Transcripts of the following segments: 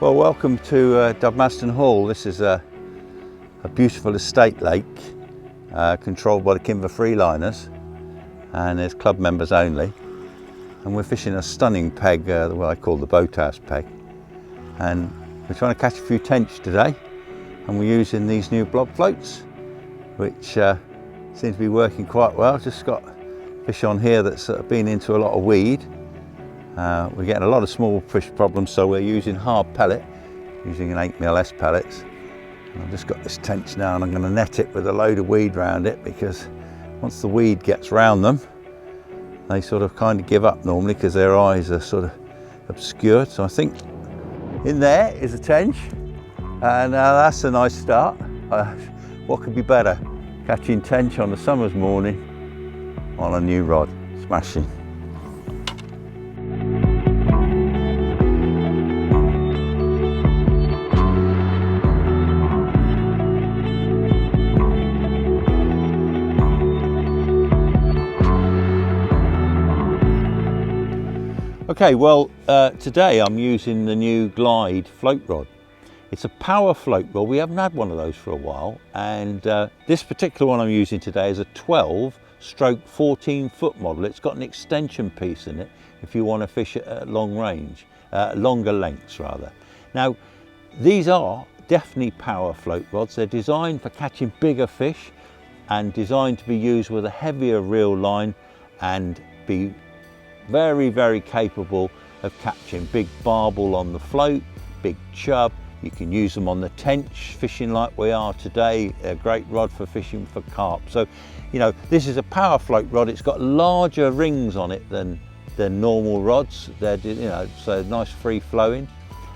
Well, welcome to Dudmaston Hall. This is a beautiful estate lake controlled by the Kimber Freeliners, and there's club members only. And we're fishing a stunning peg, what I call the boathouse peg. And we're trying to catch a few tench today, and we're using these new blob floats, which seem to be working quite well. Just got fish on here that's been into a lot of weed. We're getting a lot of small fish problems, so we're using hard pellet, using an 8mm S pellets. And I've just got this tench now, and I'm going to net it with a load of weed around it, because once the weed gets round them, they sort of kind of give up normally because their eyes are sort of obscured. So I think in there is a tench, and that's a nice start. What could be better? Catching tench on a summer's morning on a new rod. Smashing. Okay, well, today I'm using the new Glide float rod. It's a power float rod. We haven't had one of those for a while, and this particular one I'm using today is a 12/14 foot model. It's got an extension piece in it if you want to fish at long range, longer lengths rather. Now, these are definitely power float rods. They're designed for catching bigger fish and designed to be used with a heavier reel line and be very, very capable of catching big barbel on the float, big chub. You can use them on the tench, fishing like we are today. They're a great rod for fishing for carp. So, you know, this is a power float rod. It's got larger rings on it than normal rods. They're, you know, so nice free flowing.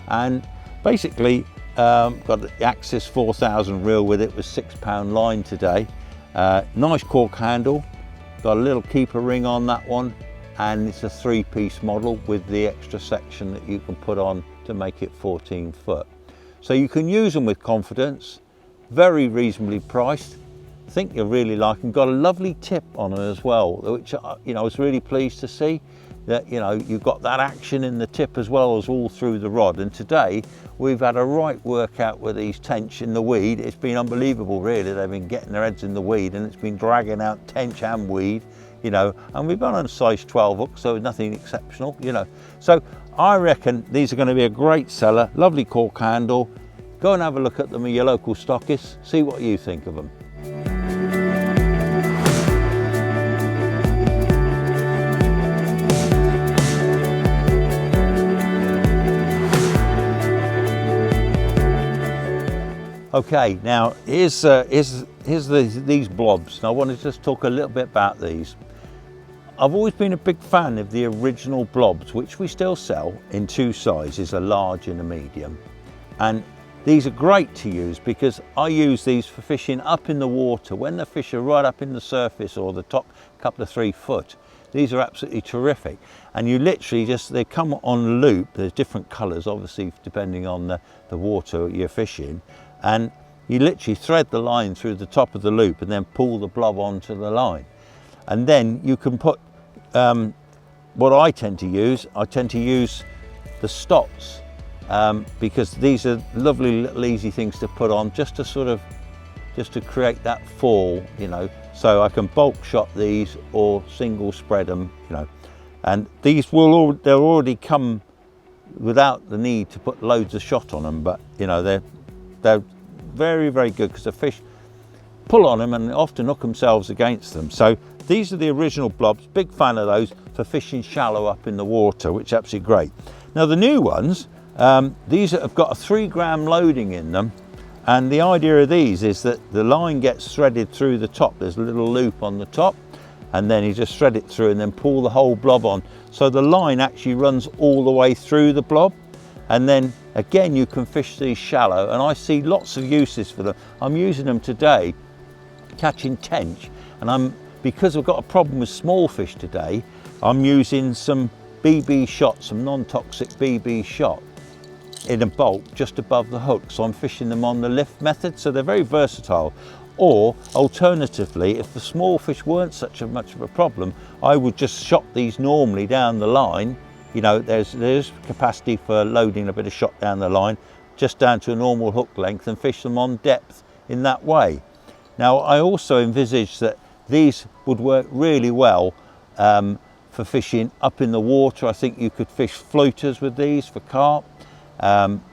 And basically, got the Axis 4000 reel with it with 6-pound line today. Nice cork handle. Got a little keeper ring on that one. And it's a 3-piece model with the extra section that you can put on to make it 14 foot. So you can use them with confidence, very reasonably priced. I think you'll really like them. Got a lovely tip on them as well, which, you know, I was really pleased to see that, you know, you've got that action in the tip as well as all through the rod. And today we've had a right workout with these tench in the weed. It's been unbelievable, really. They've been getting their heads in the weed, and it's been dragging out tench and weed, you know, and we've gone on a size 12 hook, so nothing exceptional, you know. So I reckon these are going to be a great seller. Lovely cork handle. Go and have a look at them at your local stockist. See what you think of them. Okay, now here's these blobs. Now I want to just talk a little bit about these. I've always been a big fan of the original blobs, which we still sell in 2 sizes, a large and a medium. And these are great to use because I use these for fishing up in the water when the fish are right up in the surface or the top couple of 3 foot. These are absolutely terrific. And you literally just, they come on loop. There's different colours, obviously, depending on the water you're fishing. And you literally thread the line through the top of the loop and then pull the blob onto the line. And then you can put, what I tend to use the stops, because these are lovely little easy things to put on just to create that fall, you know. So I can bulk shot these or single spread them, you know. And these they'll already come without the need to put loads of shot on them, but you know, they're very, very good because the fish pull on them and often hook themselves against them. So these are the original blobs. Big fan of those for fishing shallow up in the water, which is absolutely great. Now the new ones, these have got a 3-gram loading in them, and the idea of these is that the line gets threaded through the top. There's a little loop on the top, and then you just thread it through and then pull the whole blob on. So the line actually runs all the way through the blob. And then again, you can fish these shallow, and I see lots of uses for them. I'm using them today, catching tench, and because I've got a problem with small fish today, I'm using some BB shot, some non-toxic BB shot in a bulk just above the hook. So I'm fishing them on the lift method, so they're very versatile. Or alternatively, if the small fish weren't such much of a problem, I would just shot these normally down the line you know, there's capacity for loading a bit of shot down the line, just down to a normal hook length, and fish them on depth in that way. Now, I also envisage that these would work really well for fishing up in the water. I think you could fish floaters with these for carp.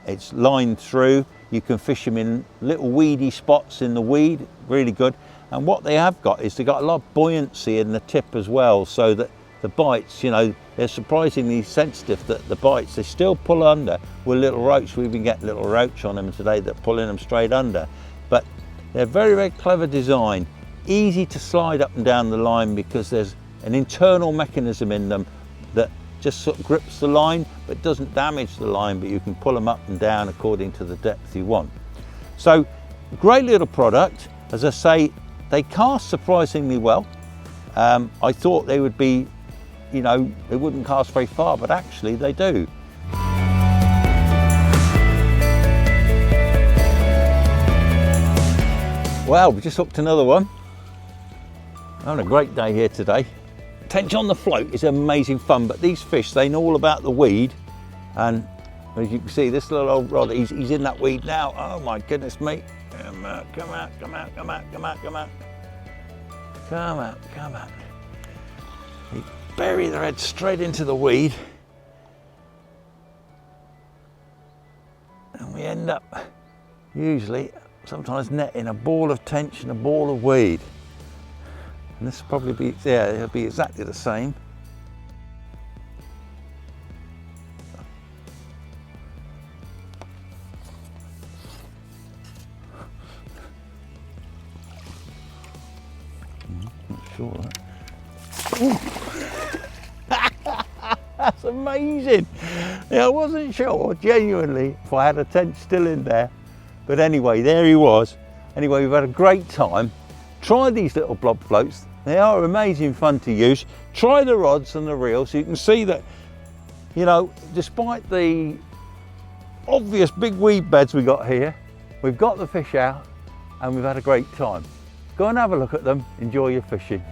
It's lined through. You can fish them in little weedy spots in the weed, really good. And what they have got is they've got a lot of buoyancy in the tip as well, so that the bites, you know, they're surprisingly sensitive, that the bites, they still pull under with little roach. We've been getting little roach on them today that pulling them straight under. But they're very, very clever design, easy to slide up and down the line because there's an internal mechanism in them that just sort of grips the line but doesn't damage the line, but you can pull them up and down according to the depth you want. So great little product. As I say, they cast surprisingly well. I thought they would be, you know, they wouldn't cast very far, but actually they do. Well, we just hooked another one. Having a great day here today. Tench on the float is amazing fun, but these fish, they know all about the weed. And as you can see, this little old rod, he's in that weed now. Oh my goodness me. Come out, come out, come out, come out, come out, come out. Come out, come out. They bury their head straight into the weed. And we end up, usually, sometimes netting a ball of tench and a ball of weed. And this will probably be, yeah, it'll be exactly the same. Not sure that. That's amazing. Yeah, I wasn't sure, genuinely, if I had a tench still in there. But anyway, there he was. Anyway, we've had a great time. Try these little blob floats. They are amazing fun to use. Try the rods and the reels. So you can see that, you know, despite the obvious big weed beds we got here, we've got the fish out and we've had a great time. Go and have a look at them. Enjoy your fishing.